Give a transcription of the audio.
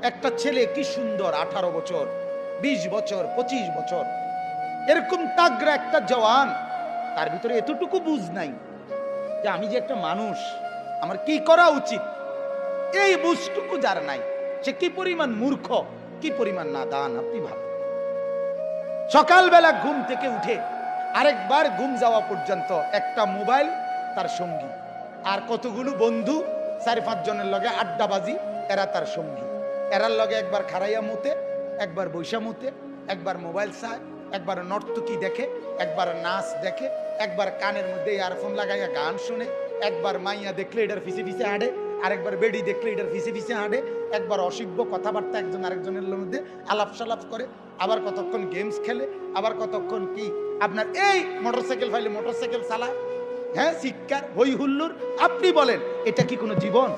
একটা ছেলে কি সুন্দর 18 বছর, 20 বছর, 25 বছর, এরকম তাগড়া একটা জওয়ান, তার ভিতরে এতটুকু বুঝ নাই যে আমি যে একটা মানুষ, আমার কি করা উচিত। এই বুঝটুকু যার নাই, সে কি পরিমাণ মূর্খ, কি পরিমাণ নাদান আপনি ভাবেন। সকালবেলা ঘুম থেকে উঠে আরেকবার ঘুম যাওয়া পর্যন্ত একটা মোবাইল তার সঙ্গী, আর কতগুলো বন্ধু 4-5 জনের লগে আড্ডাবাজি, এরা তার সঙ্গী। এরার লগে একবার খারাইয়া মুতে, একবার বৈশা মুতে, একবার মোবাইল চায়, একবার নর্তকী দেখে, একবার নাচ দেখে, একবার কানের মধ্যে ইয়ারফোন লাগাইয়া গান শুনে, একবার মাইয়া দেখলে এটার ফিসে ফিসে হাঁটে, আরেকবার বেডি দেখলে এটার ফিসে ফিসে হাঁটে, একবার অসভ্য কথাবার্তা একজন আরেকজনের মধ্যে আলাপ সালাপ করে, আবার কতক্ষণ গেমস খেলে, আবার কতক্ষণ কি আপনার এই মোটরসাইকেল ফাইলে মোটরসাইকেল চালায়। হ্যাঁ, শিক্ষার হই হুল্লুর। আপনি বলেন এটা কি কোনো জীবন?